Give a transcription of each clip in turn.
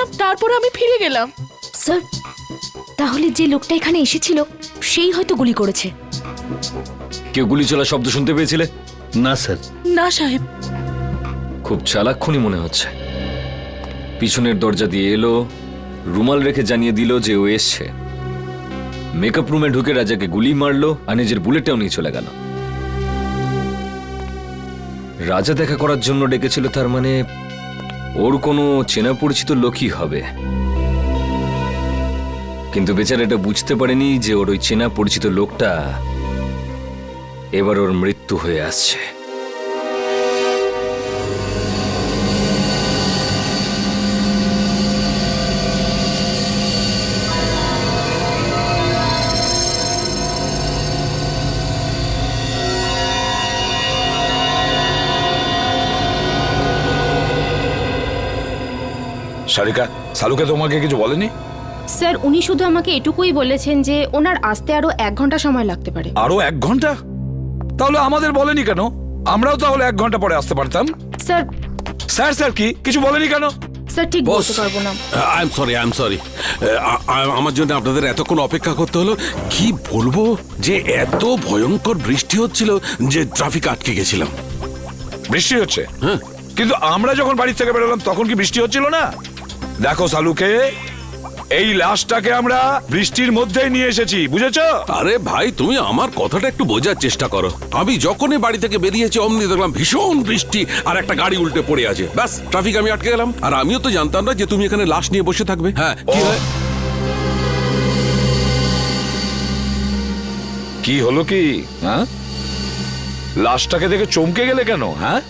দিলাম, তারপর আমি ফিরে গেলাম। স্যার, তাহলে যে লোকটা এখানে এসেছিল সেই হয়তো গুলি করেছে। কেউ গুলি চলা শব্দ শুনতে পেয়েছিলে? না স্যার। না সাহেব। খুব চালাক্ষণই মনে হচ্ছে। পিছনের দরজা দিয়ে এলো, রুমাল রেখে জানিয়ে দিল যে ও এসছে। মেকআপ রুমে ঢুকে রাজাকে গুলি মারলো আর নিজের বুলেটটাও নিয়ে চলে গেল। রাজা দেখা করার জন্য ডেকেছিল, তার মানে ওর কোনো চেনা পরিচিত লোকই হবে। কিন্তু বেচারা এটা বুঝতে পারেনি যে ওর ওই চেনা পরিচিত লোকটা এবার ওর মৃত্যু হয়ে আসছে। সারিকা, সালুকে তোমাকে কিছু বলেনি? স্যার, উনি শুধু আমাকে এটুকুই বলেছেন যে ওনার আসতে আরো 1 ঘন্টা সময় লাগতে পারে। আরো 1 ঘন্টা? তাহলে আমাদের বলেনি কেন? আমরাও তাহলে 1 ঘন্টা পরে আসতে পারতাম। স্যার, স্যার স্যার কি কিছু বলেনি কেন? স্যার ঠিক বলতে পারবো না। I am sorry. আমার জন্য আপনাদের এতক্ষণ অপেক্ষা করতে হলো। কি বলবো যে এত ভয়ঙ্কর বৃষ্টি হচ্ছিল যে ট্রাফিক আটকে গেছিলাম। বৃষ্টি হচ্ছে? হ্যাঁ। কিন্তু আমরা যখন বাড়ি থেকে বেরোলাম তখন কি বৃষ্টি হচ্ছিল না? দেখো সালুকে, এই লাশটাকে আমরা বৃষ্টির মধ্যেই নিয়ে এসেছি, বুঝেছো? আরে ভাই, তুমি আমার কথাটা একটু বোঝার চেষ্টা করো। আমি যখনই বাড়ি থেকে বেরিয়েছি অমনি দেখলাম ভীষণ বৃষ্টি আর একটা গাড়ি উল্টে পড়ে আছে। ব্যাস, ট্রাফিক আমি আটকে গেলাম। আর আমিও তো জানতাম না যে তুমি এখানে লাশ নিয়ে বসে থাকবে। হ্যাঁ, কি হয়? কি হলো কি? হ্যাঁ, লাশটাকে দেখে চমকে গেলে কেন? হ্যাঁ,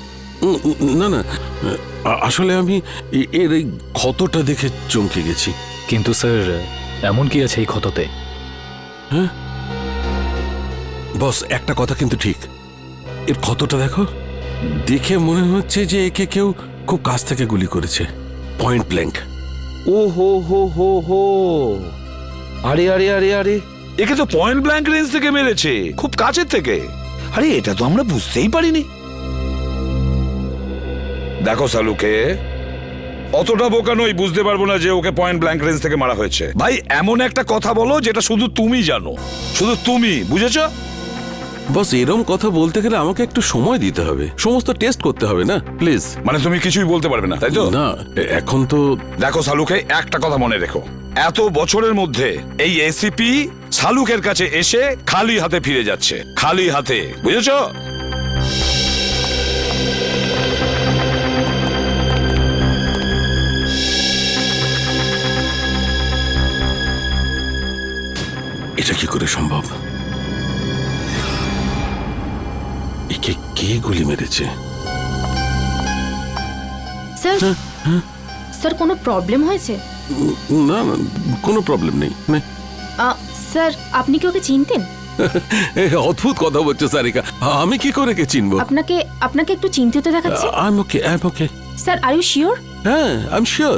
না না, আসলে আমি এর এই ক্ষতটা দেখে চমকে গেছি। কিন্তু স্যার, এমন কি আছে এই ক্ষততে? হ্যাঁ বস, একটা কথা কিন্তু ঠিক। এর ক্ষতটা দেখো, দেখে মনে হচ্ছে যে একে কেউ খুব কাছ থেকে গুলি করেছে, পয়েন্ট ব্ল্যাঙ্ক। ও হো হো হো হো, আরে আরে আরে আরে, একে তো পয়েন্ট ব্ল্যাঙ্ক রেঞ্জ থেকে মেরেছে, খুব কাছের থেকে। আরে এটা তো আমরা বুঝতেই পারিনি। দেখো সালুকে, অতটা বোকা নই, বুঝতে পারবো না যে ওকে পয়েন্ট ব্ল্যাঙ্ক রেঞ্জ থেকে মারা হয়েছে। ভাই, এমন একটা কথা বলো যেটা শুধু তুমি জানো, শুধু তুমি, বুঝেছো? বস, এরম কথা বলতে গেলে আমাকে একটু সময় দিতে হবে, সমস্ত টেস্ট করতে হবে না, প্লিজ। মানে তুমি কিছুই বলতে পারবে না, তাই তো? না, এখন তো দেখো সালুকে, একটা কথা মনে রেখো, এত বছরের মধ্যে এই এসিপি সালুকের কাছে এসে খালি হাতে ফিরে যাচ্ছে, খালি হাতে, বুঝেছো? এটা কি করে সম্ভব? একে কে গুলি মেরেছে? স্যার, স্যার কোনো প্রবলেম হয়েছে? না না, কোনো প্রবলেম নেই। স্যার, আপনি কি ওকে চিনতেন? অদ্ভুত কথা বলছো সারিকা, আমি কি করে কে চিনবো? আপনাকে আপনাকে একটু চিন্তিত দেখাচ্ছে। I am okay. Sir, are you sure? হ্যাঁ, আই এম শিওর।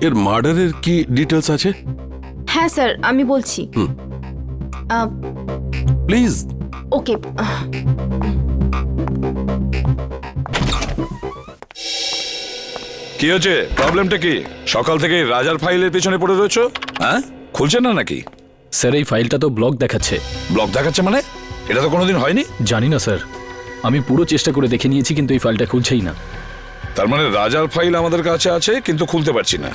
এর মার্ডারের কি ডিটেলস আছে? হ্যাঁ স্যার, আমি বলছি। প্লিজ। ওকে। কি হচ্ছে? প্রবলেমটা কি? সকাল থেকে রাজার ফাইলের পেছনে পড়ে রয়েছো? হ্যাঁ, খুলছে না নাকি? স্যার, এই ফাইলটা তো ব্লক দেখাচ্ছে। ব্লক দেখাচ্ছে মানে? এটা তো কোনোদিন হয়নি। জানি না স্যার, আমি পুরো চেষ্টা করে দেখে নিয়েছি কিন্তু এই ফাইলটা খুলছেই না। তার মানে রাজার ফাইল আমাদের কাছে আছে কিন্তু খুলতে পারছি না।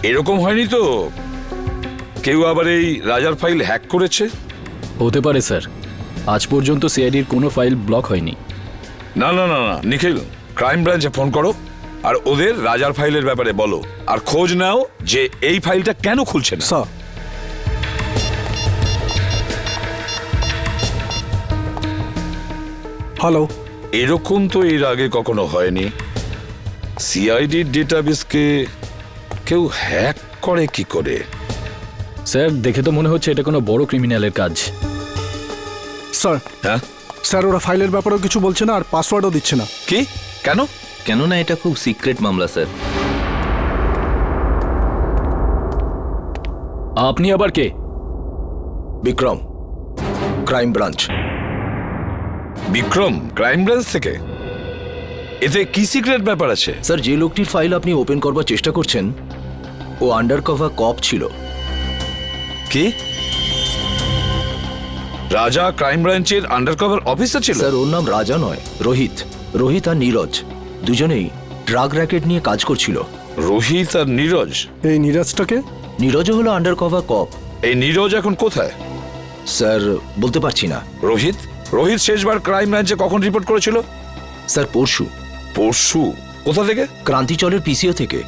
এরকম হয়নি তো কেউ আবার এই রাজার ফাইল হ্যাক করেছে? হতে পারে স্যার, আজ পর্যন্ত সিআইডির কোনো ফাইল ব্লক হয়নি। না না না না, নিখিল, ক্রাইম ব্রাঞ্চে ফোন করো আর ওদের রাজার ফাইলের ব্যাপারে বলো, আর খোঁজ নাও যে এই ফাইলটা কেন খুলছে না। Sir, hello. এরকম তো এর আগে কখনো হয়নি। সিআইডির ডেটাবেসকে কেউ হ্যাক করে কি করে? স্যার, দেখে তো মনে হচ্ছে এটা কোনো বড় ক্রিমিনালের কাজ। স্যার, হ্যাঁ স্যার, ওরা ফাইলের ব্যাপারেও কিছু বলছে না আর পাসওয়ার্ডও দিচ্ছে না। কি? কেন? কেননা এটা খুব সিক্রেট মামলা স্যার। আপনি আবার কে? Vikram, crime branch. Vikram, crime branch থেকে? এতে কি সিক্রেট ব্যাপার আছে? স্যার, যে লোকটির ফাইল আপনি ওপেন করবার চেষ্টা করছেন ও আন্ডার কভার কপ ছিল। কি? রাজা ক্রাইম ব্রাঞ্চের আন্ডারকভার অফিসার ছিল? স্যার, ওর নাম রাজা নয়, রোহিত। রোহিত আর নীরজ দুজনেই ড্রাগ র্যাকেট নিয়ে কাজ করছিল। রোহিত আর নীরজ? এই নীরাজটাকে? নীরজও হলো আন্ডার কভার কপ। এই নীরজ এখন কোথায়? স্যার, বলতে পারছি না। রোহিত রোহিত শেষবার ক্রাইম ব্রাঞ্চে কখন রিপোর্ট করেছিল? স্যার, পরশু। পরশু? কোথা থেকে? ক্রান্তিচলের পিসিও থেকে।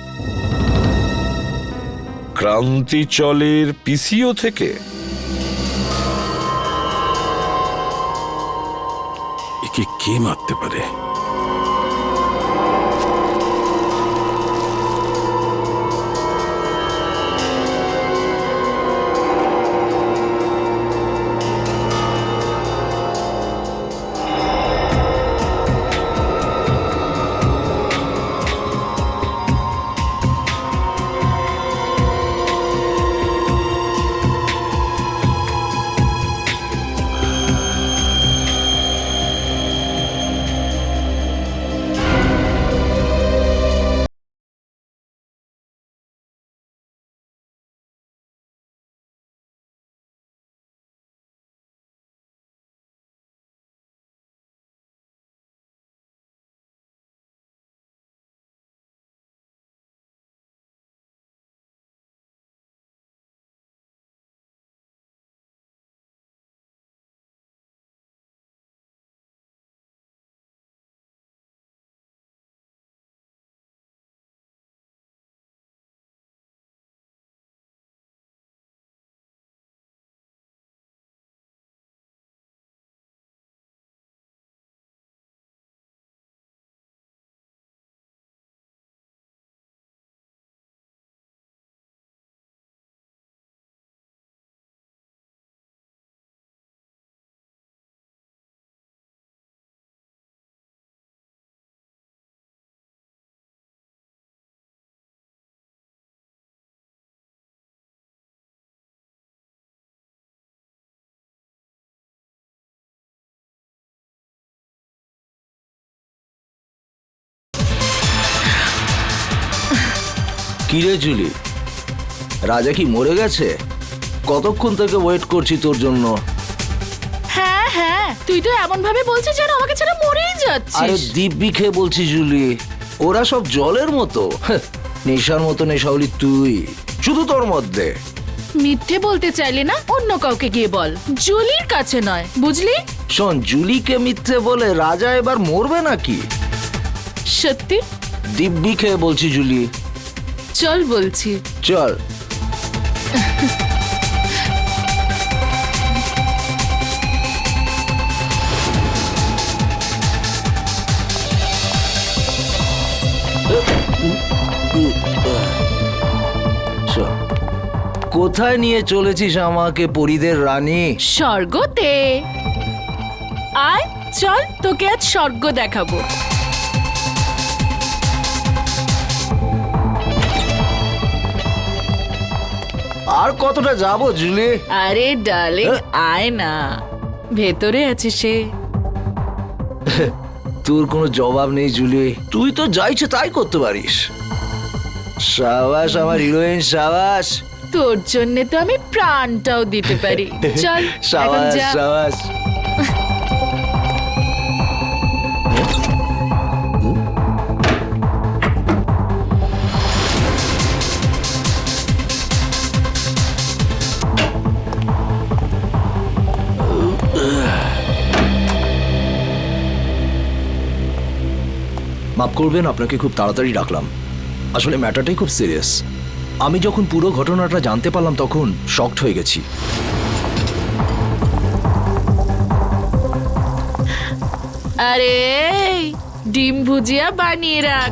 ক্রান্তিচলের পিসিও থেকে? একে কে মারতে পারে? কিরে জুলি, রাজা কি মরে গেছে? কতক্ষণ থেকে ওয়েট করছি তোর জন্য। হ্যাঁ হ্যাঁ, তুই তো এমন ভাবে বলছিস যেন আমাকে ছাড়া মরেই আরে যাচ্ছিস। দিব্যি খেয়ে বলছি জুলি, ওরা সব জলের মতো। নেশার মতো নেশাওলি তুই, শুধু তোর মধ্যে। মিথ্যে বলতে চাইলে না অন্য কাউকে গিয়ে বল, জুলির কাছে নয়, বুঝলি? শোন, জুলিকে মিথ্যে বলে রাজা এবার মরবে নাকি? সত্যি? দিব্যি খেয়ে বলছি জুলি। চল বলছি। চল। কোথায় নিয়ে চলেছিস আমাকে, পরীদের রানী? স্বর্গতে। আয় চল, তোকে আজ স্বর্গ দেখাবো। আর কতটা যাবো জুলি? আরে ডার্লিং, আয় না, ভেতরে আছে সে। তোর কোনো জবাব নেই জুলি, তুই তো যা ইচ্ছে তাই করতে পারিস। সাবাস আমার হিরোইন, সাবাস। তোর জন্য তো আমি প্রাণটাও দিতে পারি। চল এখন সাবাস যা। সাবাস। মাফ করবেন, আপনাকে খুব তাড়াতাড়ি ডাকলাম। আসলে ম্যাটারটাই খুব সিরিয়াস। আমি যখন পুরো ঘটনাটা জানতে পারলাম তখন শকড হয়ে গেছি। আরে ডিম ভুজিয়া বানিয়ে রাখ।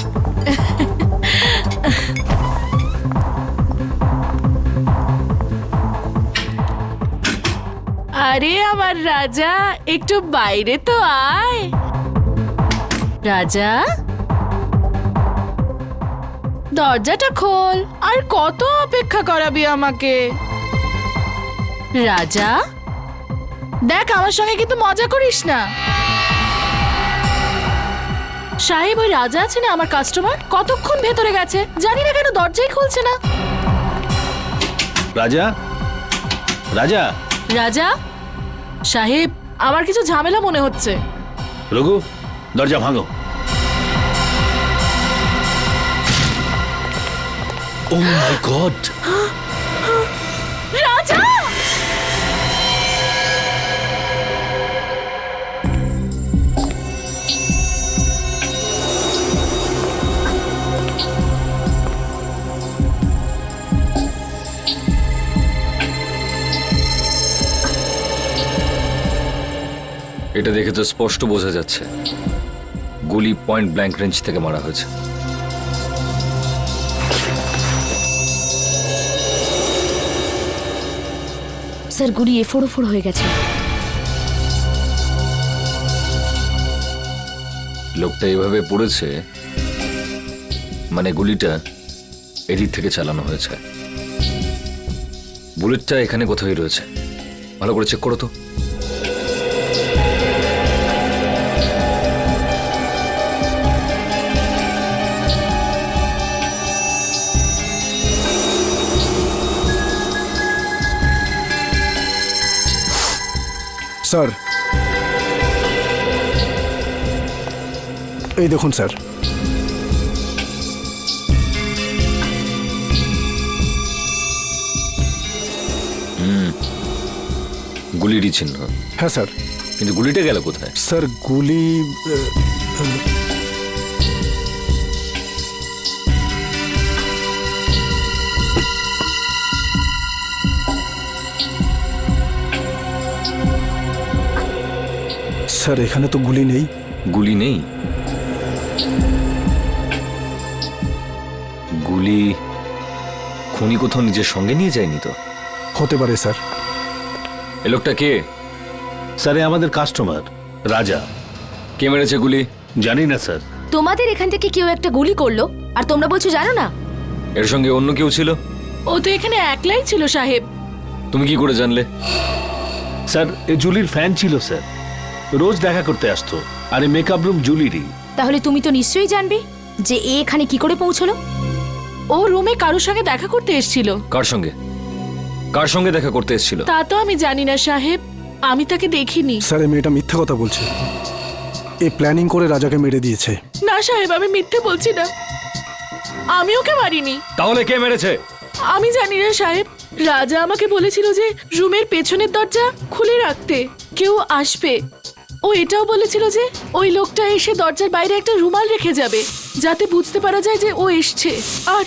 আরে আমার রাজা, একটু বাইরে তো আয়। রাজা, দরজাটা খোল। আর কত অপেক্ষা করাবি আমাকে? রাজা দেখ, আমার সঙ্গে কিন্তু মজা করিস না। সাহেব, ওই রাজা আছে না আমার কাস্টমার, কতক্ষণ ভেতরে গেছে জানি না কেন দরজাই খুলছে না। রাজা রাজা রাজা সাহেব, আমার কিছু ঝামেলা মনে হচ্ছে। রঘু, দরজা ভাঙো। ও মাই গড! রাজা! এটা দেখে তো স্পষ্ট বোঝা যাচ্ছে গুলি পয়েন্ট ব্ল্যাঙ্ক রেঞ্জ থেকে মারা হয়েছে। স্যার গুলি এ4 হয়ে গেছে। লোকটা এভাবে পড়েছে মানে গুলিটা এদিক থেকে চালানো হয়েছে। বুলেটটা এখানে কোথায় রয়েছে, ভালো করে চেক করো তো। স্যার, এই দেখুন স্যার। গুলিরই চিহ্ন। হ্যাঁ স্যার। কিন্তু গুলিটা গেল কোথায়? স্যার গুলি স্যার এখানে তো গুলি নেই। গুলি নেই? গুলি খুনি কোথাও নিজের সঙ্গে নিয়ে যায়নি তো? হতে পারে স্যার। এ লোকটা কে? স্যার, আমাদের কাস্টমার রাজা। কে মেরেছে গুলি? জানি না স্যার। তোমাদের এখান থেকে কেউ একটা গুলি করলো আর তোমরা বলছো জানো না? এর সঙ্গে অন্য কেউ ছিল? ও তো এখানে একলাই ছিল সাহেব। তুমি কি করে জানলে? স্যার, এ জুলির ফ্যান ছিল স্যার, রোজ দেখা করতে আসতো। আর এই মেকআপ রুম জুলিরই। তাহলে তুমি তো নিশ্চয়ই জানবে যে এ এখানে কি করে পৌঁছলো। ও রুমে কারোর সঙ্গে দেখা করতে এসেছিল। কার সঙ্গে? কার সঙ্গে দেখা করতে এসেছিল? তা তো আমি জানি না সাহেব, আমি তাকে দেখিনি। স্যার এই মেয়েটা মিথ্যে কথা বলছে। এ প্ল্যানিং করে রাজাকে মেরে দিয়েছে। না সাহেব, আমি মিথ্যে বলছি না, আমি ওকে মারিনি। তাহলে কে মেরেছে? আমি জানি না সাহেব, রাজা আমাকে বলেছিল যে রুমের পেছনের দরজা খুলে রাখতে, কেউ আসবে। ও এটাও বলেছিল যে ওই লোকটা এসে দরজার বাইরে একটা রুমাল রেখে যাবে যাতে বুঝতে পারা যায় যে ও এসছে। আর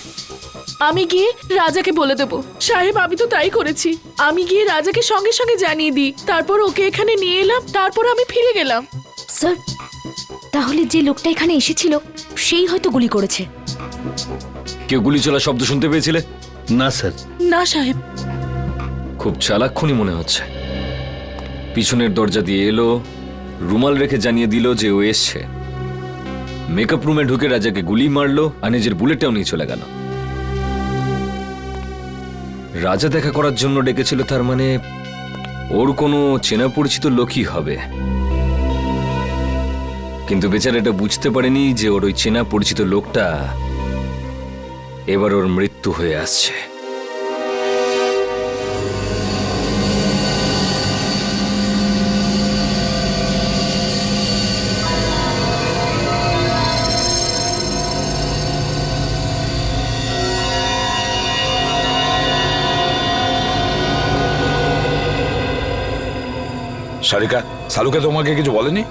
আমি গিয়ে রাজাকে বলে দেবো। সাহেব, আমি তো তাই করেছি। আমি গিয়ে রাজাকে সঙ্গে সঙ্গে জানিয়ে দিই, তারপর ওকে এখানে নিয়ে এলাম, তারপর আমি ফিরে গেলাম। স্যার তাহলে যে লোকটা এখানে এসেছিল সেই হয়তো গুলি করেছে। কেউ গুলি চলার শব্দ শুনতে পেয়েছিলে? না স্যার। না সাহেব। খুব চালাক খুনি মনে হচ্ছে। পিছনের দরজা দিয়ে এলো, রুমাল রেখে জানিয়ে দিল যে ও এসছে। মেকআপ রুমে ঢুকে রাজাকে গুলি মারলো আর নিজের বুলেটটাও নিয়ে চলে গেল। রাজা দেখা করার জন্য ডেকেছিল, তার মানে ওর কোনো চেনা পরিচিত লোকই হবে। কিন্তু বেচারা এটা বুঝতে পারেনি যে ওর ওই চেনা পরিচিত লোকটা এবার ওর মৃত্যু হয়ে আসছে। সারিকা, সালুকে তোমাকে কিছু বলেনি?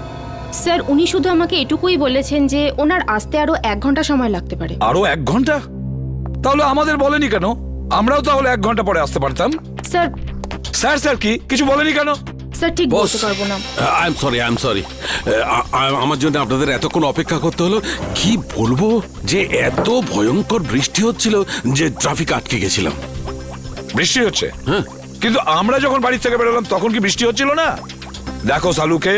স্যার উনি শুধু আমাকে এটুকুই বলেছেন যে ওনার আসতে আরো 1 ঘন্টা সময় লাগতে পারে। আরো 1 ঘন্টা? তাহলে আমাদের বলেনি কেন? আমরাও তাহলে 1 ঘন্টা পরে আসতে পারতাম। স্যার স্যার স্যার কি কিছু বলেনি কেন? স্যার ঠিক বস, বলতে পারবো না। I am sorry. আমার জন্য আপনাদের এতক্ষণ অপেক্ষা করতে হলো। কি বলবো যে এত ভয়ঙ্কর বৃষ্টি হচ্ছিল যে ট্রাফিক আটকে গেছিলাম। বৃষ্টি হচ্ছে? হ্যাঁ। কিন্তু আমরা যখন বাড়ি থেকে বেরোলাম তখন কি বৃষ্টি হচ্ছিল না? দেখো সালুকে,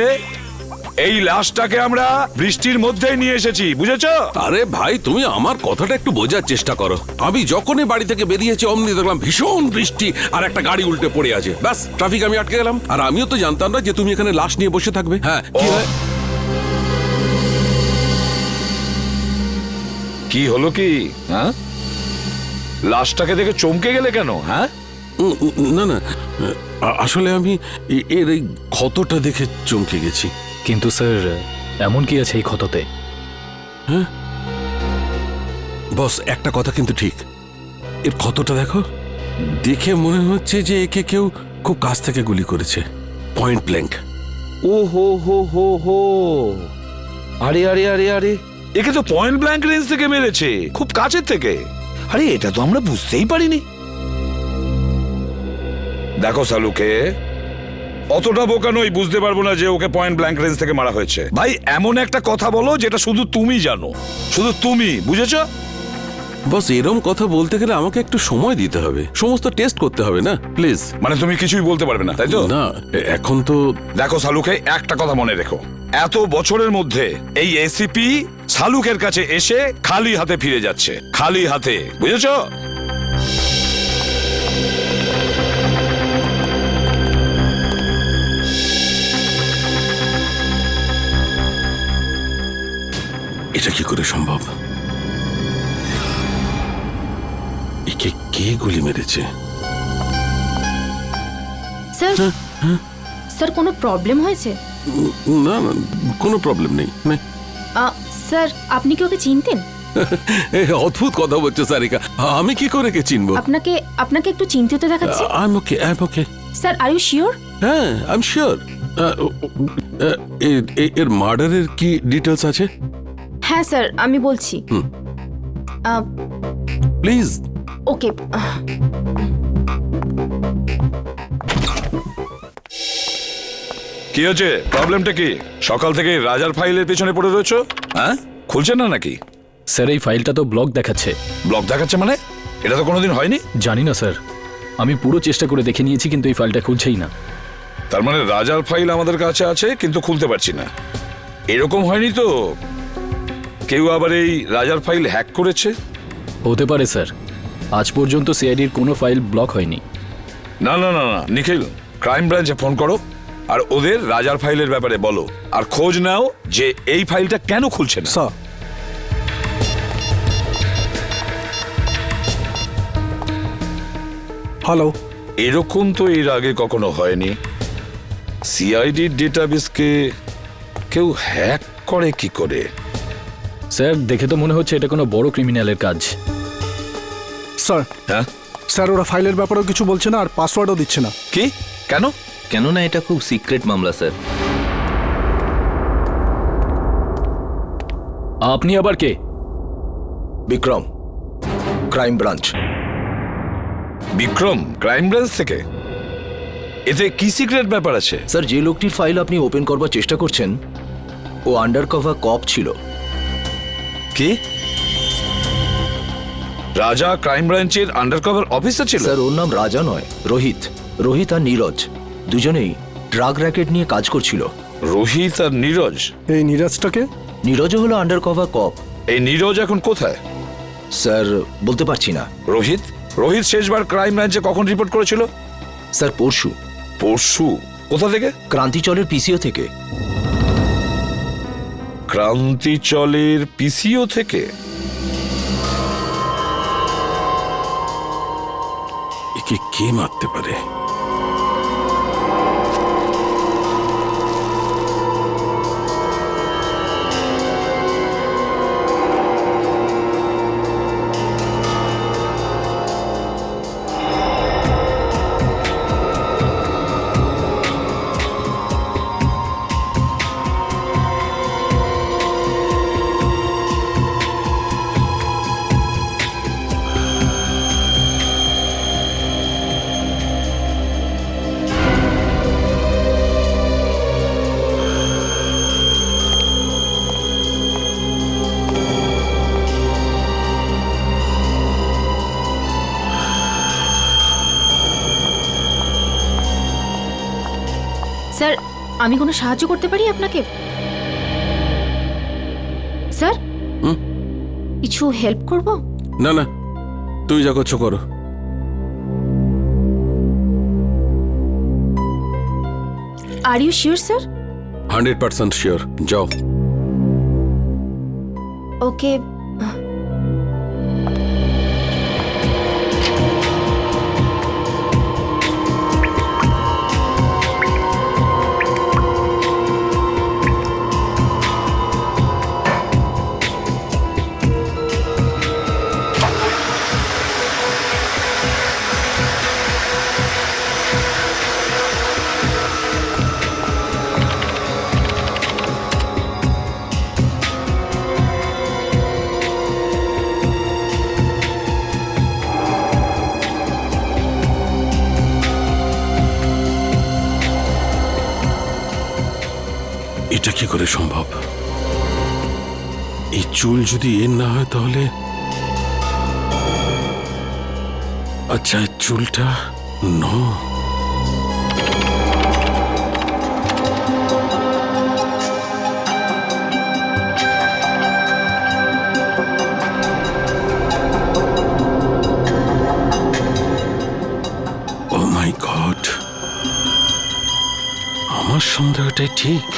এই লাশটাকে আমরা বৃষ্টির মধ্যেই নিয়ে এসেছি, বুঝেছো? আরে ভাই, তুমি আমার কথাটা একটু বোঝার চেষ্টা করো। আমি যখনই বাড়ি থেকে বেরিয়েছি অমনি দেখলাম ভীষণ বৃষ্টি আর একটা গাড়ি উল্টে পড়ে আছে। ব্যাস, ট্রাফিক আমি আটকে গেলাম। আর আমিও তো জানতাম না যে তুমি এখানে লাশ নিয়ে বসে থাকবে। হ্যাঁ, কি হয়? কি হলো কি? হ্যাঁ, লাশটাকে দেখে চমকে গেলে কেন? হ্যাঁ, না না, আসলে আমি এর এই ক্ষতটা দেখে চমকে গেছি। কিন্তু স্যার এমন কি আছে এই ক্ষততে? বস, একটা কথা কিন্তু ঠিক, এর ক্ষতটা দেখো, দেখে মনে হচ্ছে যে একে কেউ খুব কাছ থেকে গুলি করেছে, পয়েন্ট ব্ল্যাঙ্ক। ও হো হো হো হো, আরে আরে আরে আরে, একে তো পয়েন্ট ব্ল্যাঙ্ক রেঞ্জ থেকে মেরেছে, খুব কাছের থেকে। আরে এটা তো আমরা বুঝতেই পারিনি। দেখো সালুকে, অতটা বোকা নই, বুঝতে পারবো না যে ওকে পয়েন্ট ব্ল্যাঙ্ক রেঞ্জ থেকে মারা হয়েছে। ভাই এমন একটা কথা বলো যেটা শুধু তুমি জানো, শুধু তুমি, বুঝেছো? বস, এরম কথা বলতে গেলে আমাকে একটু সময় দিতে হবে, সমস্ত টেস্ট করতে হবে না, প্লিজ। মানে তুমি কিছুই বলতে পারবে না, তাই তো? না, এখন তো দেখো সালুকে, একটা কথা মনে রেখো, এত বছরের মধ্যে এই এসিপি সালুকের কাছে এসে খালি হাতে ফিরে যাচ্ছে, খালি হাতে, বুঝেছো? এটা কি করে সম্ভব? একে কে গুলি মেরেছে? স্যার স্যার কোনো প্রবলেম হয়েছে? না না, কোনো প্রবলেম নেই। স্যার আপনি কি ওকে চিনতেন? অদ্ভুত কথা বলছো সারিকা, আমি কি করে কে চিনবো? আপনাকে আপনাকে একটু চিন্তিত দেখাচ্ছে। I am okay, I am okay. Sir are you sure? হ্যাঁ, আই এম শিওর। এর মার্ডারের কি ডিটেলস আছে? হ্যাঁ স্যার, আমি বলছি। প্লিজ। ওকে। কি হচ্ছে, প্রবলেমটা কি? সকাল থেকে রাজার ফাইলের পেছনে পড়ে রয়েছো, হ্যাঁ? খুলছে না নাকি? স্যার এই ফাইলটা তো ব্লক দেখাচ্ছে। ব্লক দেখাচ্ছে মানে? এটা তো কোনোদিন হয়নি। জানি না স্যার, আমি পুরো চেষ্টা করে দেখে নিয়েছি কিন্তু এই ফাইলটা খুলছেই না। তার মানে রাজার ফাইল আমাদের কাছে আছে কিন্তু খুলতে পারছি না, এরকম হয়নি তো? কেউ আবার এই রাজার ফাইল হ্যাক করেছে? হতে পারে স্যার, আজ পর্যন্ত সিআইডির কোনো ফাইল ব্লক হয়নি। না না না না, নিখিল, ক্রাইম ব্রাঞ্চে ফোন করো আর ওদের রাজার ফাইলের ব্যাপারে বলো, আর খোঁজ নাও যে এই ফাইলটা কেন খুলছে না। Sir, hello. এরকম তো এর আগে কখনো হয়নি। সিআইডির ডেটাবেসকে কেউ হ্যাক করে কি করে? স্যার দেখে তো মনে হচ্ছে এটা কোনো বড় ক্রিমিনালের কাজ। স্যার, হ্যাঁ স্যার ওরা ফাইলের ব্যাপারেও কিছু বলছে না আর পাসওয়ার্ডও দিচ্ছে না। কি? কেন? কেননা এটা খুব সিক্রেট মামলা স্যার। আপনি আবার কে? Vikram, crime branch. Vikram, crime branch থেকে? এতে কি সিক্রেট ব্যাপার আছে? স্যার, যে লোকটির ফাইল আপনি ওপেন করবার চেষ্টা করছেন ও আন্ডার কভার কপ ছিল। কি? রাজা ক্রাইম ব্রাঞ্চের আন্ডারকভার অফিসার ছিল? স্যার ওর নাম রাজা নয়, রোহিত। রোহিত আর নীরজ দুজনেই ড্রাগ র্যাকেট নিয়ে কাজ করছিল। রোহিত আর নীরজ? এই নীরজটাকে? নীরজও হলো আন্ডার কভার কপ। এই নীরজ এখন কোথায়? স্যার বলতে পারছি না। রোহিত? রোহিত শেষবার ক্রাইম ব্রাঞ্চে কখন রিপোর্ট করেছিল? স্যার পরশু। পরশু? কোথা থেকে? ক্রান্তিচলের পিসিও থেকে। ক্রান্তিচলের পিসিও থেকে? একে কে মারতে পারে? স্যার আমি কোনো সাহায্য করতে পারি আপনাকে? স্যার কিছু হেল্প করব? না না, তুমি যা করছো করো। Are you sure sir? 100% sure. যাও। ওকে। কি করে সম্ভব? এই চুল যদি এর না হয় তাহলে আচ্ছা, এই চুলটা না। ও মাই গড, আমার সন্দেহটাই ঠিক।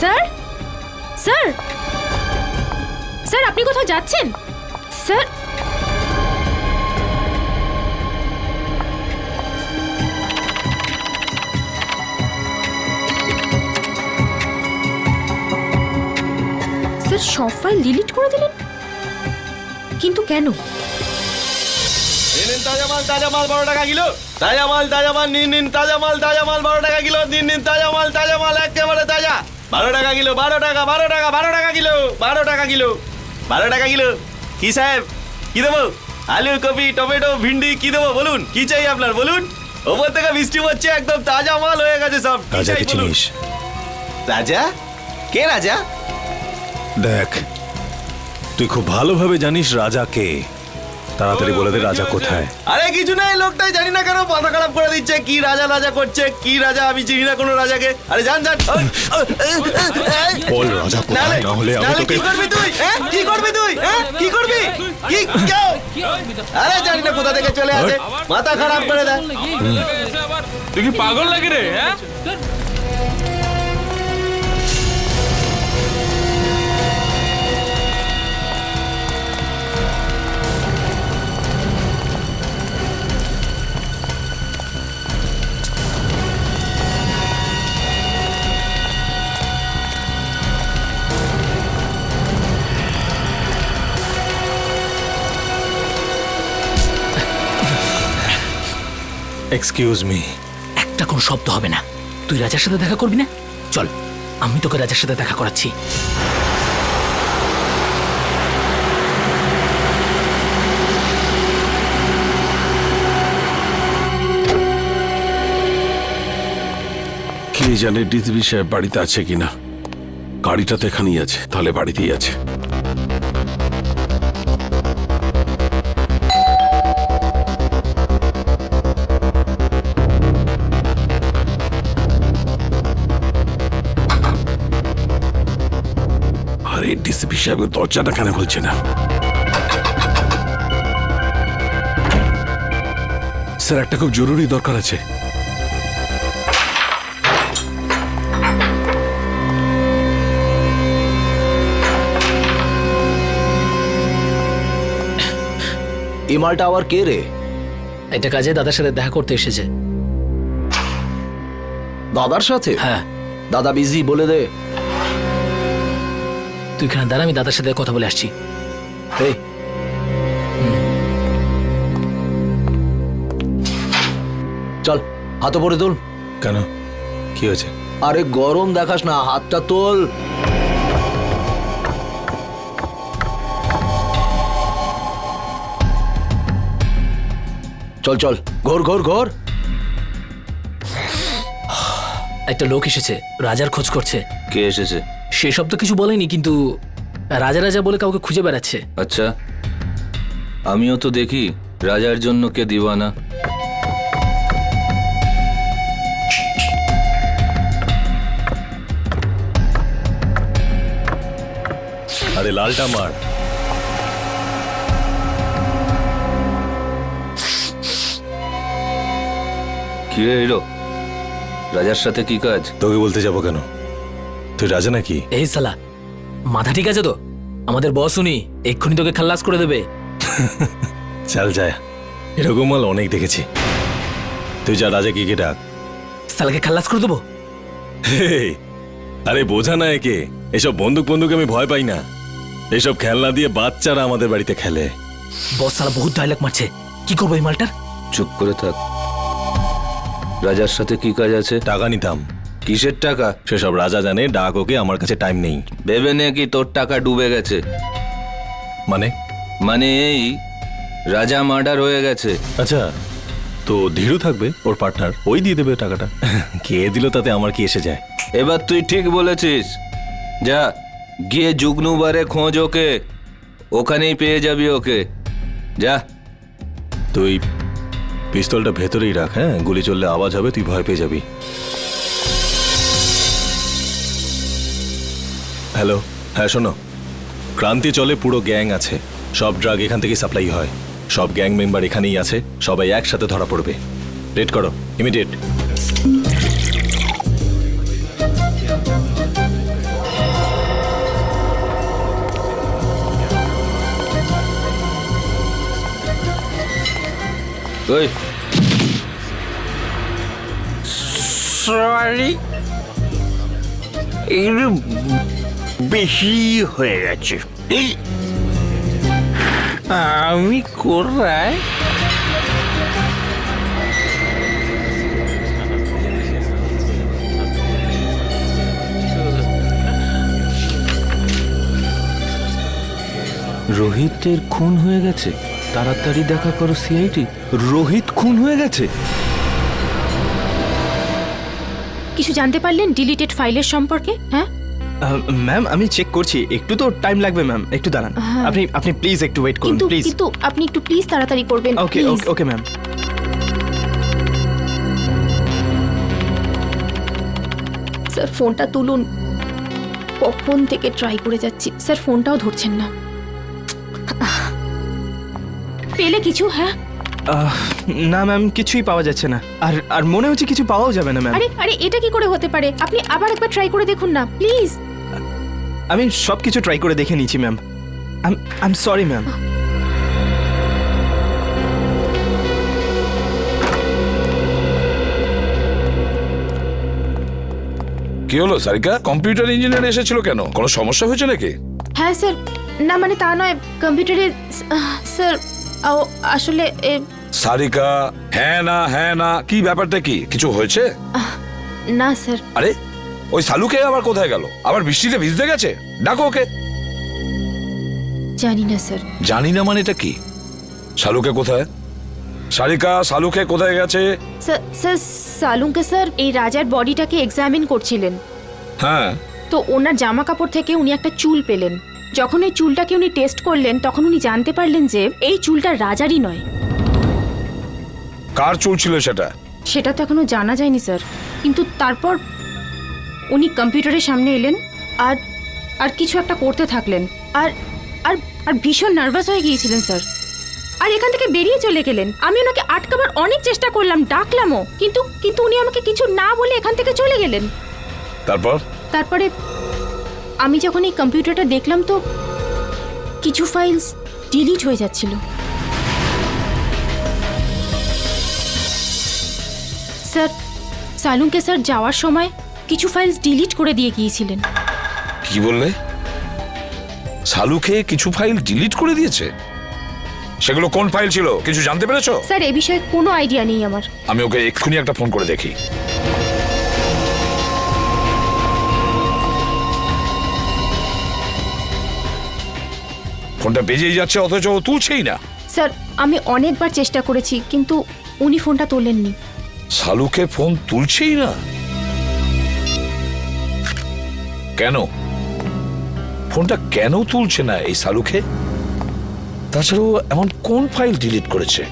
স্যার, স্যার, স্যার, আপনি কোথাও যাচ্ছেন? স্যার, স্যার সব ফাইল ডিলিট করে দিলেন, কিন্তু কেন? তাজা মাল 12 টাকা কিলো। তাজা মাল নিন তাজা মাল 12 টাকা কিলো। নিন তাজা মাল একেবারে তাজা। 12 টাকা কিলো, 12 টাকা, 12 টাকা, 12 টাকা কিলো, 12 টাকা কিলো, 12 টাকা কিলো। কি সাহেব, কি দেবো? আলু, কপি, টমেটো, ভিন্ডি কি দেবো বলুন? কি চাই আপনার বলুন? ওপর থেকে বৃষ্টি হচ্ছে, একদম তাজা মাল হয়ে গেছে সব। রাজাকে চিনিস? রাজা? কে রাজা? দেখ, তুই খুব ভালোভাবে জানিস রাজা কে। তাড়াতাড়ি বলে দে রাজা কোথায়। আরে কিছু নাই, লোকটাই জানি না কেন মাথা খারাপ করে দিচ্ছে। কি রাজা রাজা করছে, কি রাজা? আমি চিনি না কোনো রাজাকে। আরে জান জান, বল রাজা কোথায়, না হলে আমি তোকে। কি করবি তুই? কি করবি তুই? কি করবি? কি কেউ? আরে জানি না কোথা থেকে চলে আসে, মাথা খারাপ করে দেয়। তুই কি পাগল লাগে রে? Excuse me. একটা কোনো শব্দ হবে না। তুই রাজার সাথে দেখা করবি না? চল, আমি তোকে রাজার সাথে দেখা করাচ্ছি। কে জানে ডিসবি সাহেব বাড়িতে আছে কিনা। গাড়িটা তো এখানেই আছে, তাহলে বাড়িতেই আছে। আরে ডিসিপি সাহেব দরজাটা কেন খুলছে না? স্যার, একটা খুব জরুরি দরকার আছে। এই মালটা আবার কে রে? এটা কাজে দাদার সাথে দেখা করতে এসেছে। দাদার সাথে? হ্যাঁ। দাদা বিজি, বলে দে। তুই এখানে দাঁড়া, আমি দাদার সাথে কথা বলে আসছি। এই চল, হাত পরে তোল। কেন, কি হয়েছে? আরে গরম দেখাস না, হাতটা তোল। চল চল, ঘোর ঘোর ঘোর। একটা লোক এসেছে, রাজার খোঁজ করছে। কে এসেছে? সেসব তো কিছু বলেনি, কিন্তু রাজা রাজা বলে কাউকে খুঁজে বেড়াচ্ছে। আচ্ছা, আমিও তো দেখি রাজার জন্য কে দিওয়ানা। আরে লালটা মার। কি রে হিরো, রাজার সাথে কি কাজ? তোকে বলতে যাবো কেন? তুই রাজা নাকি? এই সালা, মাথা ঠিক আছে তো? আমাদের বস উনি এক্ষুনি তোকে খাল্লাস করে দেবে। চল যায়, এরকম মাল অনেক দেখেছি। তুই যা রাজা কি ডাক। সালাকে খাল্লাস করে দেবো। হেই, আরে বোঝা না একে, এসব বন্দুক আমি ভয় পাই না। এসব খেলনা দিয়ে বাচ্চারা আমাদের বাড়িতে খেলে। বস সালা বহুত ডায়লগ মারছে, কি করবো এই মালটার? চুপ করে থাক। রাজার সাথে কি কাজ আছে? টাকা নিতাম। কিসের টাকা? সেসব রাজা জানে, ডাক ওকে, আমার কাছে টাইম নেই। ভেবে নে কি তোর টাকা ডুবে গেছে। মানে এই রাজা মার্ডার হয়ে গেছে। আচ্ছা, তো ধীরু থাকবে, ওর পার্টনার, ওই দিয়ে দেবে টাকাটা। কে দিল তাতে আমার কি এসে যায়? এবার তুই ঠিক বলেছিস। যা গিয়ে জুগনুবারে খোঁজ ওকে, ওখানেই পেয়ে যাবি ওকে। যা। তুই পিস্তলটা ভেতরেই রাখ, হ্যাঁ? গুলি চললে আওয়াজ হবে, তুই ভয় পেয়ে যাবি। হ্যালো, হ্যাঁ শোনো, ক্রান্তি চলে পুরো গ্যাং আছে, সব ড্রাগ এখান থেকে সাপ্লাই হয়, সব গ্যাং মেম্বার এখানেই আছে, সবাই একসাথে ধরা পড়বে। রেড করো, ইমিডিয়েট। ওই সরি, একটু বেশি হয়ে গেছে। আমি কোথায়? রোহিতের খুন হয়ে গেছে, তাড়াতাড়ি দেখা করো সিআইডি। রোহিত খুন হয়ে গেছে। কিছু জানতে পারলেন ডিলিটেড ফাইলের সম্পর্কে? হ্যাঁ ম্যাম, আমি চেক করছি, একটু তো টাইম লাগবে ম্যাম, একটু দাঁড়ান। আপনি প্লিজ একটু ওয়েট করুন প্লিজ। কিন্তু আপনি একটু প্লিজ তাড়াতাড়ি করবেন। ওকে ওকে ম্যাম। স্যার ফোনটা তুলুন, কখন থেকে ট্রাই করে যাচ্ছি, স্যার ফোনটাও ধরছেন না। পেলে কিছু? হ্যাঁ না ম্যাম, কিছুই পাওয়া যাচ্ছে না, আর মনে হচ্ছে কিছু পাওয়াও যাবে না ম্যাম। আরে এটা কি করে হতে পারে? আপনি আবার একবার ট্রাই করে দেখুন না প্লিজ। আমি সব কিছু ট্রাই করে দেখে নিয়েছি ma'am. I am sorry ma'am. কি হলো সারিকা? কম্পিউটার ইঞ্জিনিয়ার এসেছিল কেন? কোনো সমস্যা হয়েছে নাকি? হ্যাঁ স্যার, না মানে তা নয়, কম্পিউটারে স্যার আসলে সারিকা, হ্যাঁ না কি ব্যাপারটা কি? কিছু হয়েছে? না স্যার। আরে ওই সালুকে আবার কোথায় গেল? আবার বৃষ্টিতে ভিজতে গেছে? ডাকো ওকে। জানি না স্যার। জানি না মানে এটা কি? সালুকে কোথায়? সারিকা, সালুকে কোথায় গেছে? স্যার সালুকে স্যার এই রাজার বডিটাকে এক্সামিন করছিলেন। হ্যাঁ, তো ওনার জামা কাপড় থেকে উনি একটা চুল পেলেন। যখন এই চুলটাকে উনি টেস্ট করলেন তখন উনি জানতে পারলেন যে এই চুলটা রাজারই নয়। কার চুল ছিল সেটা? সেটা তো এখনো জানা যায়নি স্যার, কিন্তু তারপর উনি কম্পিউটারের সামনে এলেন আর আর কিছু একটা করতে থাকলেন, আর আর আর ভীষণ নার্ভাস হয়ে গিয়েছিলেন স্যার, আর এখান থেকে বেরিয়ে চলে গেলেন। আমি ওনাকে আটকাবার অনেক চেষ্টা করলাম, ডাকলামও, কিন্তু উনি আমাকে কিছু না বলে এখান থেকে চলে গেলেন। তারপরে আমি যখন এই কম্পিউটারটা দেখলাম তো কিছু ফাইলস ডিলিট হয়ে যাচ্ছিল। স্যার সালুকে স্যার যাওয়ার সময় কিছু ফাইলস ডিলিট করে দিয়ে গিয়েছিলেন। কি বললে? সালুকে কিছু ফাইল ডিলিট করে দিয়েছে? সেগুলো কোন ফাইল ছিল কিছু জানতে পেরেছো? স্যার এই বিষয়ে কোনো আইডিয়া নেই আমার। আমি ওকে এক্ষুনি একটা ফোন করে দেখি। ফোনটা বেজেই যাচ্ছে অথচ ও তুলছেই না। স্যার আমি অনেকবার চেষ্টা করেছি কিন্তু উনি ফোনটা তোলেননি। সালুকে ফোন তুলছেই না কেন? ফোনটা কেন তুলছে না এই সালুকে? তাছাড়াও এমন কোন ফাইল ডিলিট করেছে?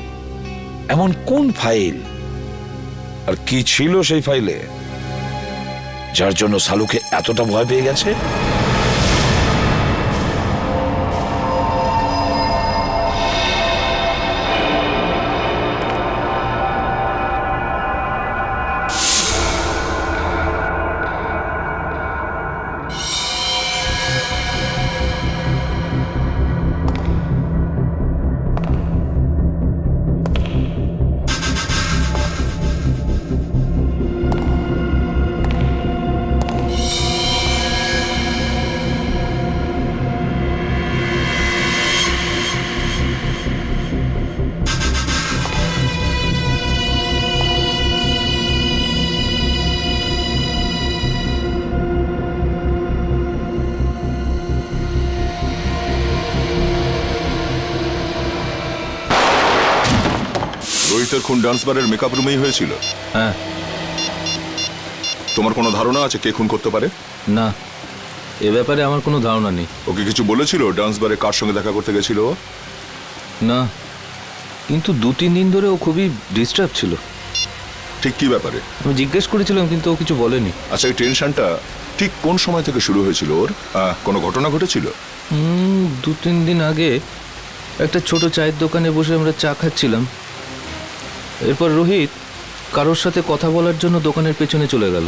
এমন কোন ফাইল? আর কি ছিল সেই ফাইলে যার জন্য সালুকে এতটা ভয় পেয়ে গেছে? রোহিতের খুন ডান্স বারের মেকআপ রুমেই হয়েছিল? হ্যাঁ। তোমার কোনো ধারণা আছে কে খুন করতে পারে? না, এ ব্যাপারে আমার কোনো ধারণা নেই। ওকে কিছু বলেছিল ডান্স বারে কার সঙ্গে দেখা করতে গেছিল ও? না, কিন্তু 2-3 দিন ধরে ও খুবই ডিস্টার্ব ছিল। ঠিক কি ব্যাপারে? আমি জিজ্ঞেস করেছিলাম কিন্তু ও কিছু বলেনি। আচ্ছা, এই টেনশনটা ঠিক কোন সময় থেকে শুরু হয়েছিল ওর? কোনো ঘটনা ঘটেছিল? 2-3 দিন আগে একটা ছোট চায়ের দোকানে বসে আমরা চা খাচ্ছিলাম। এরপর রোহিত কারোর সাথে কথা বলার জন্য দোকানের পেছনে চলে গেল।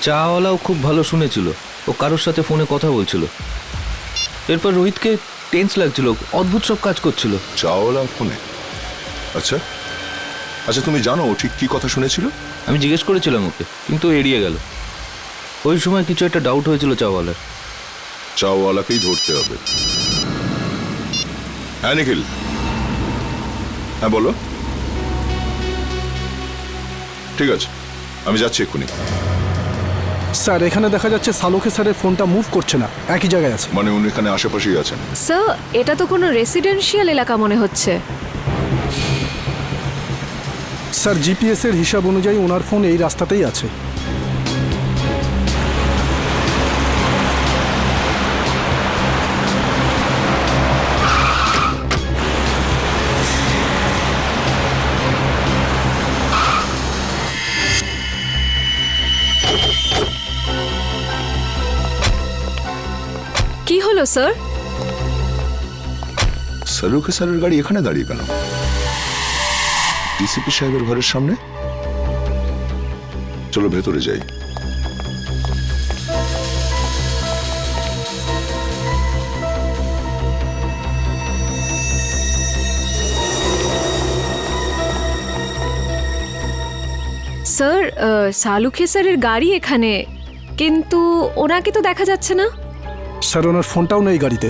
চাওয়ালাও খুব ভালো শুনেছিল, ও কারোর সাথে ফোনে কথা বলছিল। এরপর রোহিতকে টেন্স লাগছিল, অদ্ভুত সব কাজ করছিল। চাওয়ালা ফোনে? আচ্ছা আচ্ছা, তুমি জানো ও ঠিক কি কথা শুনেছিল? আমি জিজ্ঞেস করেছিলাম ওকে, কিন্তু ও এড়িয়ে গেল। ওই সময় কিছু একটা ডাউট হয়েছিল চাওয়ালার। চাওয়ালাকেই ধরতে হবে। হ্যাঁ নিখিল, হ্যাঁ বলো। ঠিক আছে, আমি যাচ্ছি এক্ষুনি। স্যার, এখানে দেখা যাচ্ছে সালুখে স্যারের ফোনটা মুভ করছে না, একই জায়গায় আছে। মানে উনি এখানে আশেপাশেই আছেন? স্যার, এটা তো কোনো রেসিডেন্সিয়াল এলাকা মনে হচ্ছে। স্যার, জিপিএস এর হিসাব অনুযায়ী ওনার ফোন এই রাস্তাতেই আছে। কি হলো স্যার? সালুখে স্যারের গাড়ি এখানে দাঁড়িয়ে কেন? ডিসিপি সাহেবের ঘরের সামনে? চলো ভেতরে যাই। স্যার, সালুখে স্যারের গাড়ি এখানে, কিন্তু ওনাকে তো দেখা যাচ্ছে না। স্যার, ওনার ফোনটাও নেই গাড়িতে।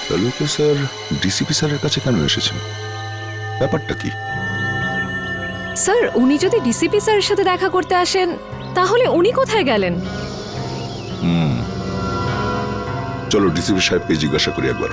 সালুখে স্যার ডিসিপি স্যারের কাছে কেন এসেছেন? ব্যাপারটা কি? স্যার, উনি যদি ডিসিপি স্যারের সাথে দেখা করতে আসেন, তাহলে উনি কোথায় গেলেন? চলো ডিসিপি সাহেবকে জিজ্ঞাসা করি একবার।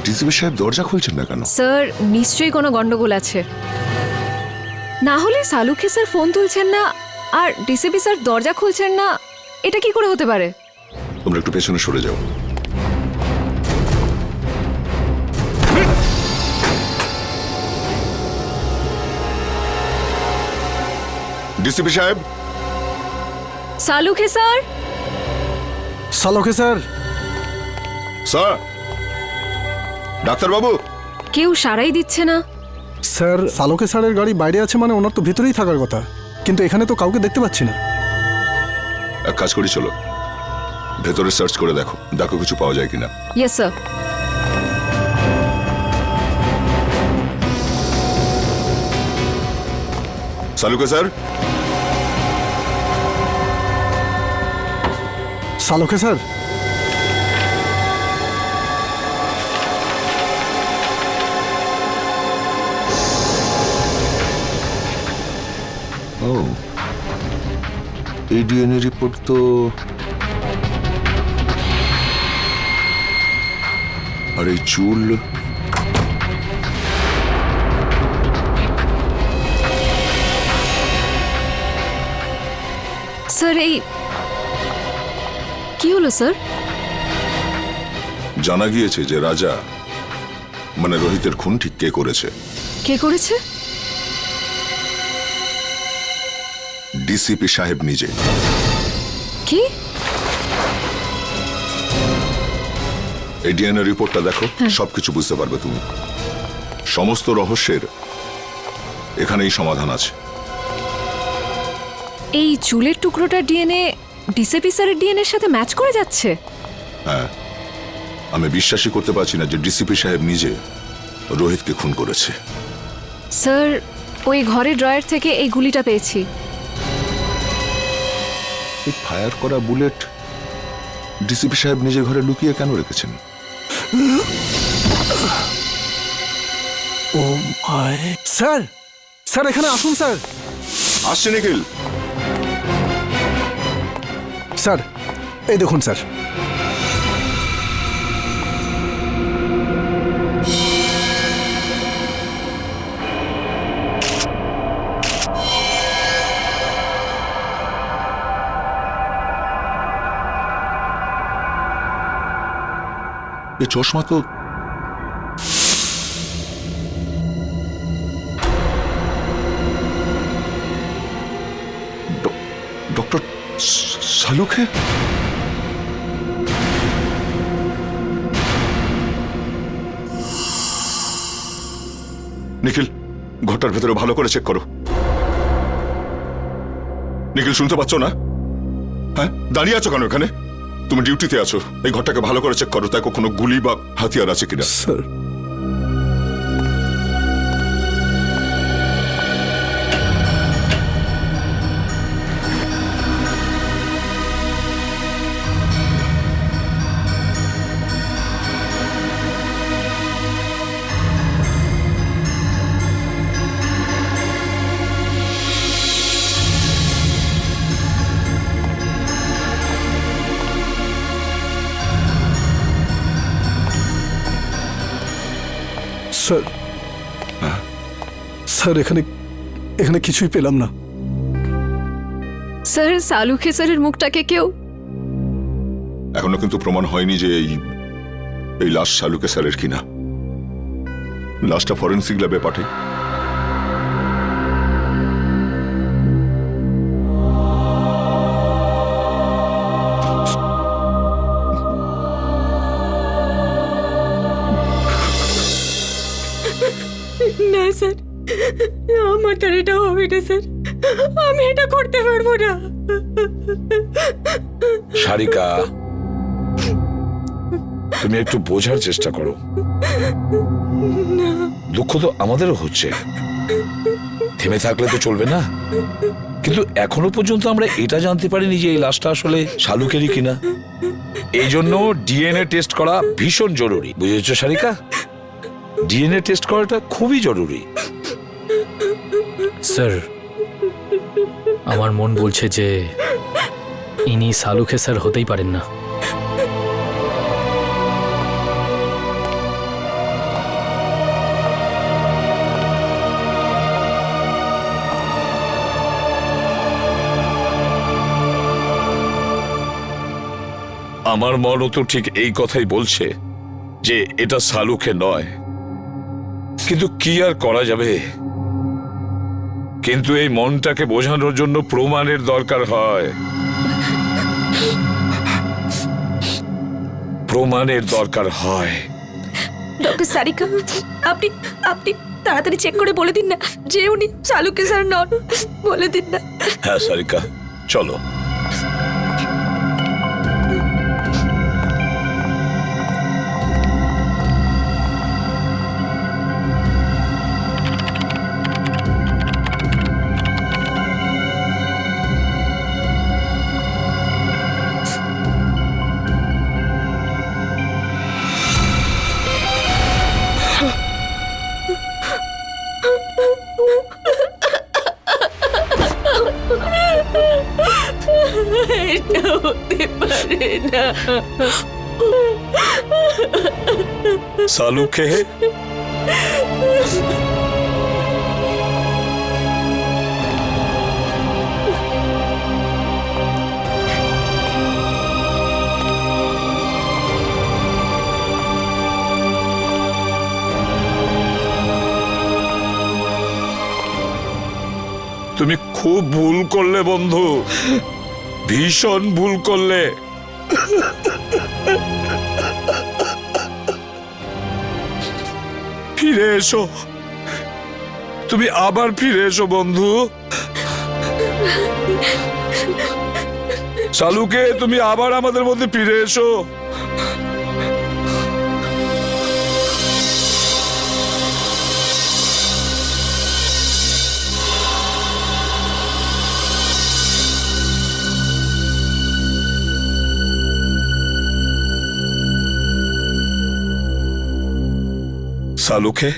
ডিসিপি সাহেব দরজা খুলছেন না কেন? স্যার, নিশ্চয়ই কোনো গন্ডগোল আছে। না হলে সালুখে স্যার ফোন তুলছেন না আর ডিসিপি স্যার দরজা খুলছেন না, এটা কি করে হতে পারে? তোমরা একটু পেছনে সরে যাও। ডিসিপি সাহেব। Salunkhe sir. Salukhe sir. Sir, ডাক্তারবাবু। কেউ সারাই দিচ্ছে না। স্যার, সালুখে স্যারের গাড়ি বাইরে আছে মানে ওনার তো ভিতরেই থাকার কথা, কিন্তু এখানে তো কাউকে দেখতে পাচ্ছি না। এক কাজ করি, চলো ভেতরে সার্চ করে দেখো, দেখো কিছু পাওয়া যায় কিনা। Yes sir. Salukhe sir. Salukhe sir. ও, এই ডিএনএ রিপোর্ট তো আর এই চুল। স্যার, এই কি হলো স্যার? জানা গিয়েছে যে রাজা মানে রোহিতের খুন ঠিক কে করেছে। কে করেছে? ডিসিপি সাহেব নিজে। কি? এই ডিএনএ রিপোর্টটা দেখো, সবকিছু বুঝতে পারবে তুমি। সমস্ত রহস্যের এখানেই সমাধান আছে। এই চুলের টুকরোটার ডিএনএ ডিসিপি স্যারের ডিএনএর সাথে ম্যাচ করে যাচ্ছে? হ্যাঁ, আমি বিশ্বাসই করতে পারছি না যে ডিসিপি সাহেব নিজে রোহিতকে খুন করেছে। স্যার, ওই ঘরের ড্রয়ার থেকে এই গুলিটা পেয়েছি। এই ফায়ার করা বুলেট ডিসিপি সাহেব নিজের ঘরে লুকিয়ে কেন রেখেছেন? ও মাই স্যার, স্যার এখানে আসুন স্যার। আসছে নিখিল। স্যার এই দেখুন স্যার, এ চশমা তো ডক্টর শালুকে। নিখিল, ঘরটার ভেতরে ভালো করে চেক করো। নিখিল, শুনতে পাচ্ছ না? হ্যাঁ, দাঁড়িয়ে আছো কেন এখানে? তুমি ডিউটিতে আছো, এই ঘরটাকে ভালো করে চেক করো, তাই কোনো গুলি বা হাতিয়ার আছে কিনা। স্যার স্যার, স্যার এখানে এখানে কিছুই পেলাম না। স্যার সালুখে স্যারের মুখটাকে কেউ এখনো কিন্তু প্রমাণ হয়নি যে এই লাশ শালুকে স্যারের কিনা। লাশটা ফরেন্সিক ল্যাবে পাঠাই। না স্যার, আমার দ্বারা এটা হবে না স্যার, আমি এটা করতে পারবো না। সারিকা, তুমি একটু বোঝার চেষ্টা করো। দুঃখ তো আমাদেরও হচ্ছে, থেমে থাকলে তো চলবে না। কিন্তু এখনো পর্যন্ত আমরা এটা জানতে পারিনি যে এই লাশটা আসলে শালুকেরই কিনা। এই জন্য ডিএনএ টেস্ট করা ভীষণ জরুরি, বুঝেছো সারিকা? ডিএনএ টেস্ট করাটা খুবই জরুরি। স্যার, আমার মন বলছে যে ইনি সালুখে স্যার হতেই পারেন না। আমার মনও তো ঠিক এই কথাই বলছে যে এটা শালুকে নয়, কিন্তু কি আর করা যাবে? কিন্তু এই মনটাকে বোঝানোর জন্য প্রমাণের দরকার হয়, প্রমাণের দরকার হয়। ডক্টর সারিকা, আপনি আপনি তাড়াতাড়ি চেক করে বলে দিন না যে উনি সালুকে স্যার নন, বলে দিন না। হ্যাঁ সারিকা, চলো। এটা হতে পারে না। শালুকে তুমি খুব ভুল করলে বন্ধু, ভীষণ ভুল করলে। ফিরে এসো, তুমি আবার ফিরে এসো বন্ধু। শালুকে, তুমি আবার আমাদের মধ্যে ফিরে এসো। সালুকে,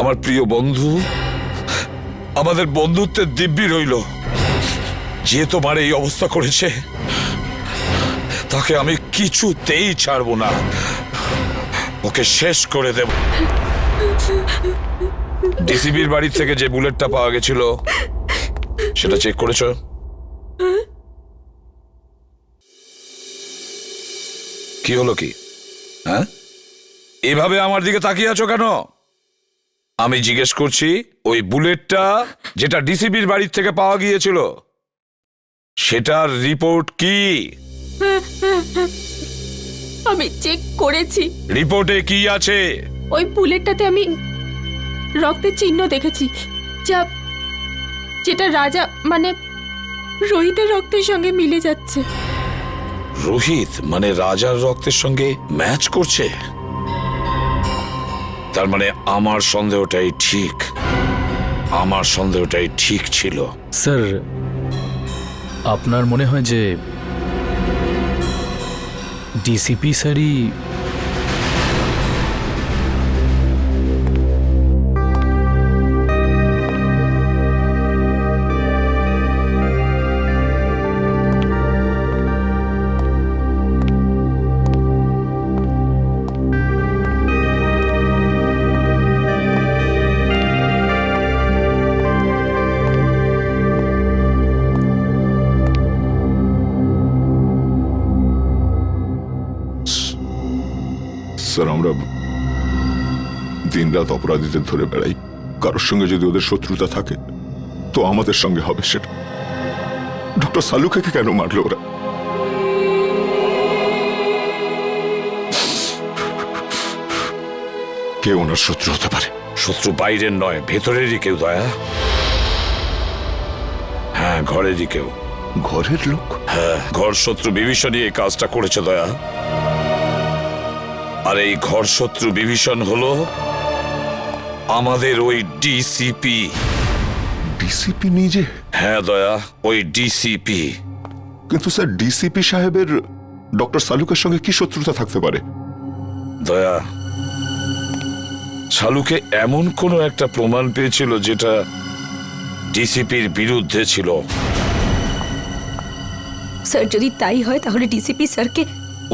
আমার প্রিয় বন্ধু, আমাদের বন্ধুত্বের দিব্যি রইল। যে তোমার এই অবস্থা করেছে তাকে আমি কিছুতেই ছাড়বো না, ওকে শেষ করে দেব। ডিসিবির বাড়ি থেকে যে বুলেটটা পাওয়া গেছিল সেটা চেক করেছো? কি হলো কি? হ্যাঁ, এভাবে আমার দিকে তাকিয়ে আছো কেন? আমি জিজ্ঞেস করছি, ওই বুলেটটা যেটা ডিসিবির বাড়ির থেকে পাওয়া গিয়েছিল সেটার রিপোর্ট কি? আমি চেক করেছি, রিপোর্টে কি আছে? ওই বুলেটটাতে আমি রক্তের চিহ্ন দেখেছি, যেটা রাজা মানে রোহিতের রক্তের সঙ্গে মিলে যাচ্ছে। রোহিত মানে রাজার রক্তের সঙ্গে ম্যাচ করছে? তার মানে আমার সন্দেহটাই ঠিক, আমার সন্দেহটাই ঠিক ছিল। স্যার, আপনার মনে হয় যে ডিসিপি স্যারই স্যার, আমরা দিনরাত অপরাধীদের ধরে বেড়াই। কারোর সঙ্গে যদি ওদের শত্রুতা থাকে তো আমাদের সঙ্গে হবে সেটা। ডক্টর সালুকে কেন মারলো ওরা? কে ওনার শত্রু হতে পারে? শত্রু বাইরের নয়, ভেতরেরই কেউ দয়া। হ্যাঁ, ঘরেরই কেউ। ঘরের লোক? হ্যাঁ, ঘর শত্রু বিভীষণই এই কাজটা করেছে দয়া। আর এই ঘর শত্রু বিভীষণ হলো আমাদের ওই ডিসিপি। ডিসিপি নিজে? হ্যাঁ দয়া, ওই ডিসিপি। কিন্তু স্যার, ডিসিপি সাহেবের ডক্টর সালুকের সঙ্গে কি শত্রুতা থাকতে পারে? দয়া, সালুকে এমন কোনো একটা প্রমাণ পেয়েছিল যেটা ডিসিপির বিরুদ্ধে ছিল। স্যার, যদি তাই হয় তাহলে ডিসিপি স্যারকে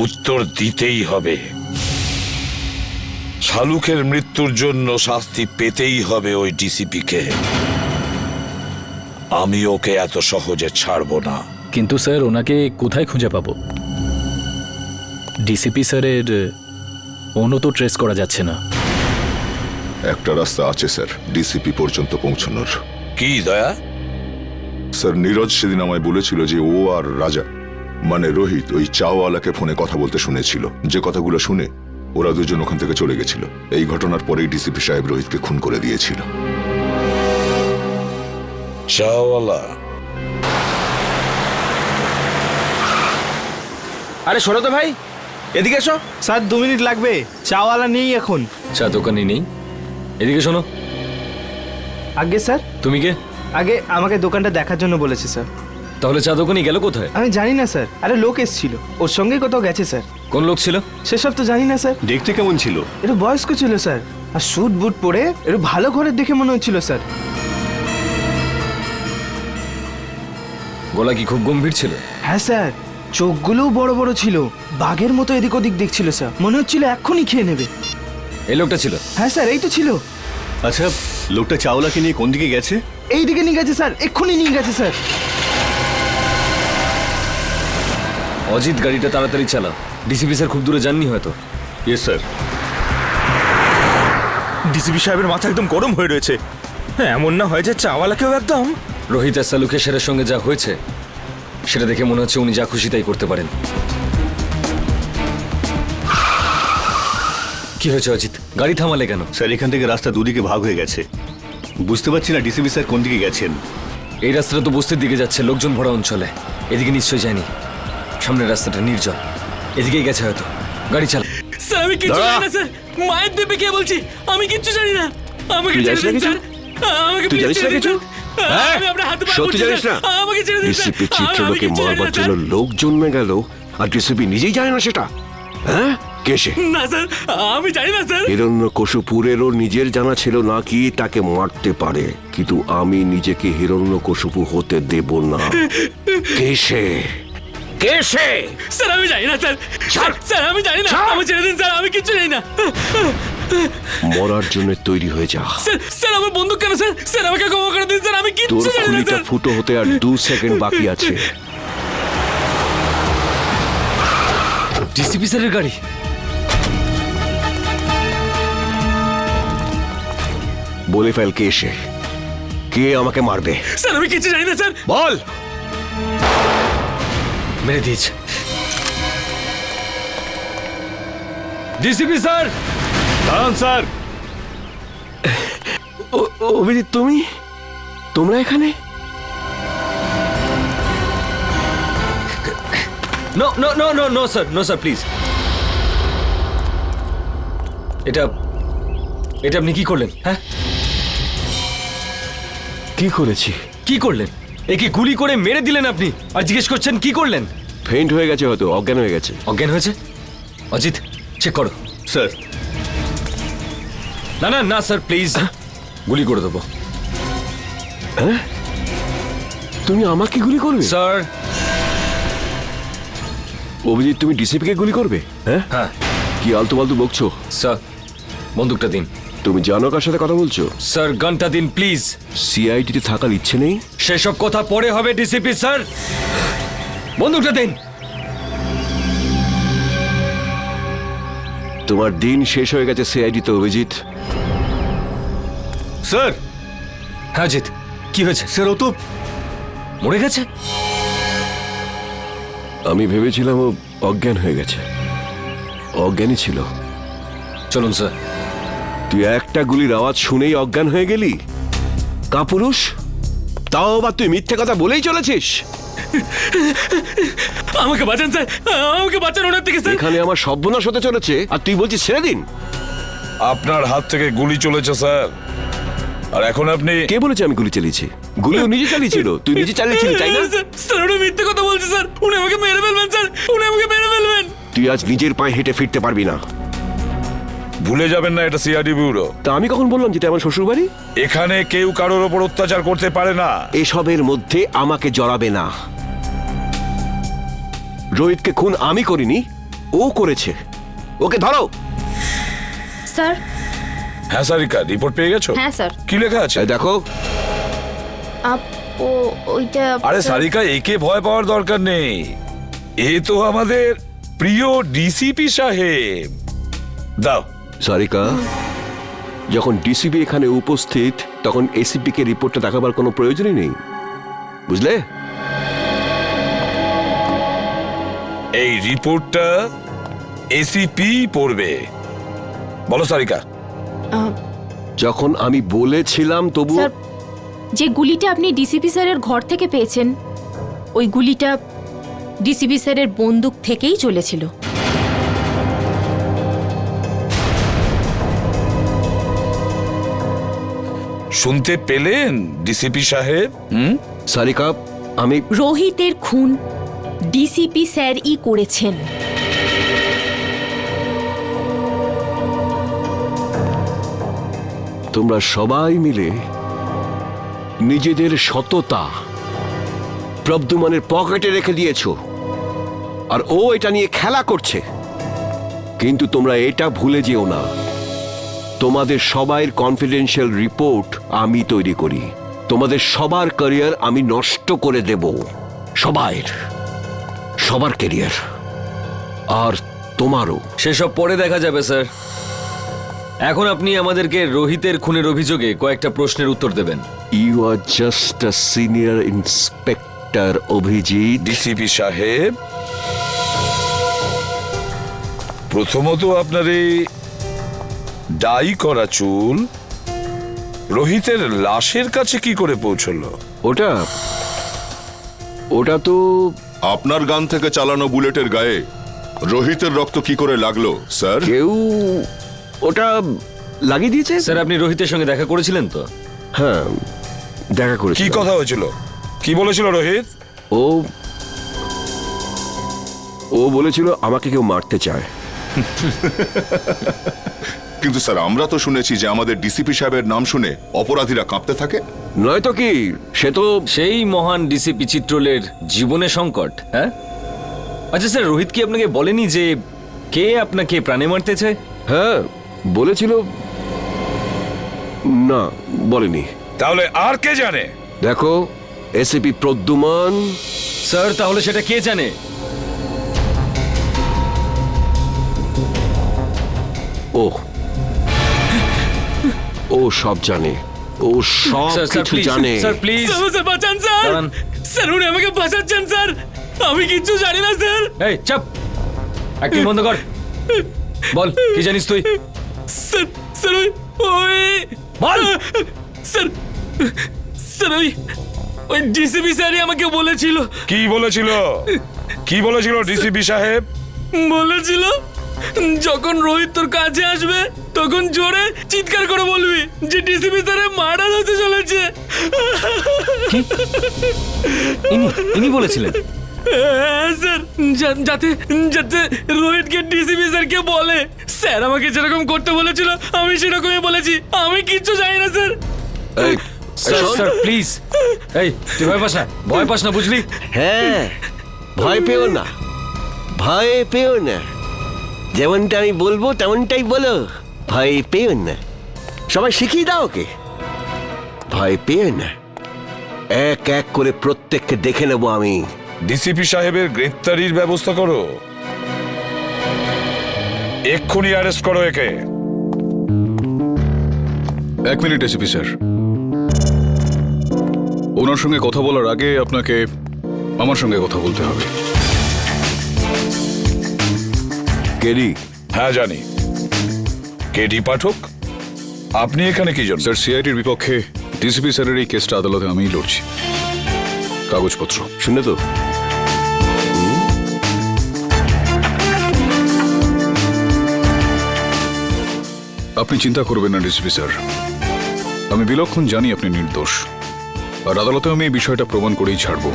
উত্তর দিতেই হবে। শালুকের মৃত্যুর জন্য শাস্তি পেতেই হবে ওই ডিসিপিকে। আমি ওকে এত সহজে ছাড়বো না। কিন্তু স্যার, ওনাকে কোথায় খুঁজে পাবো? ডিসিপি স্যারের ফোনও তো ট্রেস করা যাচ্ছে না। একটা রাস্তা আছে স্যার ডিসিপি পর্যন্ত পৌঁছানোর। কি দয়া? স্যার, নীরজ সেদিন আমায় বলেছিল যে ও আর রাজা মানে রোহিত ওই চাওয়ালাকে ফোনে কথা বলতে শুনেছিল। যে কথাগুলো শুনে ওরা দুজন ওখান থেকে চলে গেছিল। এই ঘটনার পরেই ডিসিপি সাহেব রোহিতকে খুন করে দিয়েছিল। চাওয়ালা? আরে শোনো তো ভাই, এদিকে এসো। স্যার 2 মিনিট লাগবে, চাওয়ালা নেই এখন। চা দোকানে নেই? এদিকে শোনো। আগে স্যার। তুমি কে? আগে আমাকে দোকানটা দেখার জন্য বলেছে স্যার। তাহলে চা দোকানে গেল কোথায়? আমি জানি না স্যার। আরে লোক এসেছিল, ওর সঙ্গেই কোথাও গেছে স্যার। কোন লোক ছিল? সেসব তো জানি না স্যার। দেখতে কেমন ছিল? একটু বয়স্ক ছিল স্যার, আর স্যুট বুট পরে একটু ভালো ঘরের দেখে মনে হচ্ছিল স্যার। গলা কি খুব গম্ভীর ছিল? হ্যাঁ স্যার, চোখগুলোও বড় বড় ছিল, বাঘের মতো এদিক ওদিক দেখছিল স্যার। মনে হচ্ছিল এক্ষুনি খেয়ে নেবে। এই লোকটা ছিল? হ্যাঁ স্যার, এই তো ছিল। আচ্ছা, লোকটা চাওলাকে নিয়ে কোন দিকে গেছে? এই দিকে নিয়ে গেছে স্যার, এক্ষুনি নিয়ে গেছে স্যার। অজিত, গাড়িটা তাড়াতাড়ি চালা। ডিসিপি স্যার খুব দূরে যাননি হয়তো। Yes sir. ডিসিপি সাহেবের মাথা একদম গরম হয়ে রয়েছে। এমন না হয় যে চাওয়ালাকেও একদম। রোহিত আর সালুকের স্যারের সঙ্গে যা হয়েছে সেটা দেখে মনে হচ্ছে উনি যা খুশি তাই করতে পারেন। কি হয়েছে অজিত? গাড়ি থামালে কেন? স্যার, এখান থেকে রাস্তা দুদিকে ভাগ হয়ে গেছে, বুঝতে পারছি না ডিসিপি স্যার কোন দিকে গেছেন। এই রাস্তাটা তো বস্তির দিকে যাচ্ছে, লোকজন ভরা অঞ্চলে। এদিকে নিশ্চয়ই যায়নি। সামনের রাস্তাটা নির্জন, এদিকেই গেছে হয়তো। গাড়ি চালা। স্যার, আমি কিচ্ছু জানি না স্যার। মায়ের দেবে কে বলছি? আমি কিচ্ছু জানি না। আমাকে ছেড়ে দিন স্যার। আমাকে প্লিজ ছেড়ে দিন। আমি আপনার হাতে পায়ে সত্যি জানিস না? আমাকে ছেড়ে দিন স্যার। ডিসিপি চিত্রলোকে মারবার জন্য লোক জন্মে গেল আর ডিসিপি নিজেই জানে না সেটা? হ্যাঁ, কে সে? না স্যার, আমি জানি না স্যার। হিরণ্যকশিপুরেরও নিজের জানা ছিল না কি তাকে মারতে পারে, কিন্তু আমি নিজেকে হিরণ্যকশিপু হতে দেব না। কে সে? কে সে? স্যার আমি জানি না স্যার। স্যার আমি জানি না, আমি ছেড়ে দিন স্যার, আমি কিচ্ছু জানি না। মরার জন্য তৈরি হয়ে যা। স্যার আমার বন্দুক কেন স্যার? স্যার আমাকে ক্ষমা করে দিন স্যার, আমি তোর কিচ্ছু জানি না খুলিটা স্যার। ফুটো হতে আর 2 সেকেন্ড বাকি আছে। ডিসিপি স্যারের গাড়ি। বলে ফেল কে সে, কে আমাকে মারবে। স্যার আমি কিচ্ছু জানি না স্যার। বল। মেরে দিয়েছে। DCP sir. দাঁড়ান স্যার। অভিজিৎ, তোমরা এখানে? No no no no no sir, no sir please. এটা আপনি কি করলেন? হ্যাঁ, কি করেছি? কি করলেন? একে গুলি করে মেরে দিলেন আপনি, আর জিজ্ঞেস করছেন কি করলেন? ফেইন্ট হয়ে গেছে, হয়তো অজ্ঞান হয়ে গেছে। অজ্ঞান হয়েছে? অজিত চেক করো। স্যার। না না না স্যার প্লিজ, গুলি করে দেবো। হ্যাঁ, তুমি আমাকে গুলি করবে? স্যার। অভিজিৎ, তুমি ডিসিপিকে গুলি করবে? হ্যাঁ হ্যাঁ। কি আলতু ফালতু বকছো? স্যার বন্দুকটা দিন। তুমি জানো কার সাথে কথা বলছো? স্যার গানটা দিন প্লিজ। সিআইডিতে থাকার ইচ্ছে নেই? সেসব কথা পরে হবে ডিসিপি স্যার, বন্দুকটা দিন। তোমার দিন শেষ হয়ে গেছে সিআইডিতে, অভিজিৎ। স্যার। হ্যাঁ জিৎ, কি হয়েছে? স্যার, ও তো মরে গেছে। আমি ভেবেছিলাম ও অজ্ঞান হয়ে গেছে। অজ্ঞানই ছিল। চলুন স্যার। তুই একটা গুলির আওয়াজ শুনেই অজ্ঞান হয়ে গেলি? কাপুরুষ, তাও আবার তুই মিথ্যে কথা বলেই চলেছিস। আমাকে বাঁচান স্যার, আমাকে বাঁচান ওনার থেকে স্যার। এখানে আমার সর্বনাশ হতে চলেছে আর তুই বলছিস ছেড়ে দিন। আপনার হাত থেকে গুলি চলেছে স্যার, আর এখন আপনি। কে বলেছে আমি গুলি চালিয়েছি? গুলি ও নিজে চালিয়েছিল। তুই নিজে চালিয়েছিলি, তাই না? স্যার উনি মিথ্যে কথা বলছে স্যার, উনি আমাকে মেরে ফেলবেন স্যার, উনি আমাকে মেরে ফেলবেন। তুই আজ নিজের পায়ে হেঁটে ফিরতে পারবি না। ভুলে যাবেন না এটা সিআইডি ব্যুরো। তা আমি কখন বললাম যেটা আমার শ্বশুর বাড়ি? এখানে কেউ কারোর ওপর অত্যাচার করতে পারে না। এসবের মধ্যে আমাকে জড়াবে না। রোহিতকে খুন আমি করিনি, ও করেছে। ওকে ধরো। স্যার। হ্যাঁ সারিকা, রিপোর্ট পেয়ে গেছো? হ্যাঁ স্যার। কি লেখা আছে দেখো। ওইটা। আরে সারিকা, একে ভয় পাওয়ার দরকার নেই, এ তো আমাদের প্রিয় ডিসিপি সাহেব। দাও। সারিকা, যখন ডিসিপি এখানে উপস্থিত তখন এসিপি কে রিপোর্টটা দেখাবার কোনো প্রয়োজনই নেই, বুঝলে? এই রিপোর্টটা এসিপি পড়বে। বলো সারিকা। যখন আমি বলেছিলাম তবু। স্যার, যে গুলিটা আপনি ডিসিপি স্যারের ঘর থেকে পেয়েছেন, ওই গুলিটা ডিসিপি স্যারের বন্দুক থেকেই চলেছিল। শুনতে পেলেন ডিসিপি সাহেব? সারিকা, আমি। রোহিতের খুন ডিসিপি স্যারই করেছেন। তোমরা সবাই মিলে নিজেদের সততা প্রদ্যুম্নের পকেটে রেখে দিয়েছো, আর ও এটা নিয়ে খেলা করছে। কিন্তু তোমরা এটা ভুলে যেও না, তোমাদের সবার কনফিডেন্সিয়াল রিপোর্ট আমি তৈরি করি। তোমাদের সবার ক্যারিয়ার আমি নষ্ট করে দেব, সবার ক্যারিয়ার, আর তোমারও। সেসব পরে দেখা যাবে স্যার। এখন আপনি আমাদেরকে রোহিতের খুনের অভিযোগে কয়েকটা প্রশ্নের উত্তর দেবেন। You are just a senior inspector Abhijit. DCP সাহেব, প্রথমত আপনার এই ডাই করা চুল রোহিতের লাশের কাছে কি করে পৌঁছলো? ওটা তো আপনার গান থেকে চালানো বুলেটের গায়ে রোহিতের রক্ত কি করে লাগলো স্যার? কেউ ওটা লাগিয়ে দিয়েছে। স্যার আপনি রোহিতের সঙ্গে দেখা করেছিলেন তো? হ্যাঁ, দেখা করেছি। কি কথা হয়েছিল? কি বলেছিল রোহিত? ও বলেছিল আমাকে কেউ মারতে চায়, কিন্তু স্যার আমরা তো শুনেছি যে আমাদের ডিসিপি সাহেবের নাম শুনে অপরাধীরা কাঁপতে থাকে। নয়তো কি, সে তো সেই মহান ডিসিপি চিত্রলের জীবনে সংকট। হ্যাঁ, আচ্ছা স্যার, রোহিত কি আপনাকে বলেনি যে কে আপনাকে প্রাণে মারতে চায়? হ্যাঁ বলেছিল। না, বলেনি। তাহলে আর কে জানে? দেখো, এসিপি প্রদ্যুমান। স্যার, তাহলে সেটা কে জানে? ও সব জানে, ও সব কিছু জানে। স্যার প্লিজ, স্যার বাঁচান স্যার, স্যার উনি আমাকে বাঁচাচ্ছেন স্যার, আমি কিচ্ছু জানি না স্যার। এই চাপ, অ্যাক্টিং বন্ধ কর, বল কি জানিস তুই? স্যার স্যার ওই বল। স্যার স্যার ওই ডিসিপি স্যারই আমাকে বলেছিল। কি বলেছিল? কি বলেছিল ডিসিপি সাহেব? বলেছিল যখন রোহিত তোর কাছে আসবে তখন জোরে চিৎকার করে বলবি যে ডিসিপি স্যারের মার্ডার হতে চলেছে। ইনি বলেছিলেন? হ্যাঁ স্যার, যাতে যাতে রোহিতকে ডিসিপি স্যারকে বলে। স্যার আমাকে যেরকম করতে বলেছিল আমি সেরকমই বলেছি, আমি কিচ্ছু জানি না স্যার। স্যার প্লিজ, এই তুই ভয় পাস না বুঝলি? হ্যাঁ, ভয় পেও না, ভয় পেও না, যেমনটা আমি বলবো তেমনটাই বলো, ভয় পেও না। সবাই শিখিয়ে দাও ওকে, ভয় পেও না। এক এক করে প্রত্যেককে দেখে নেব আমি। ডিসিপি সাহেবের গ্রেফতারির ব্যবস্থা করো, এক্ষুনি অ্যারেস্ট করো একে। 1 মিনিট এসিপি স্যার, ওনার সঙ্গে কথা বলার আগে আপনাকে আমার সঙ্গে কথা বলতে হবে। কেডি? হ্যাঁ জানি, কেডি পাঠক। আপনি এখানে কি জন্য? স্যার, সিআইডির বিপক্ষে ডিসিপি স্যারের এই কেসটা আদালতে আমিই লড়ছি। কাগজপত্র শুনে তো আপনি চিন্তা করবেন না ডিসিপি স্যার, আমি বিলক্ষণ জানি আপনি নির্দোষ, আর আদালতে আমি এই বিষয়টা প্রমাণ করেই ছাড়ব।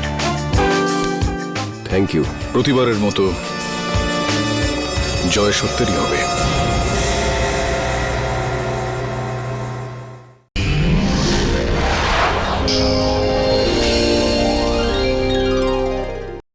Thank you. প্রতিবারের মতো জয় সত্যেরই হবে।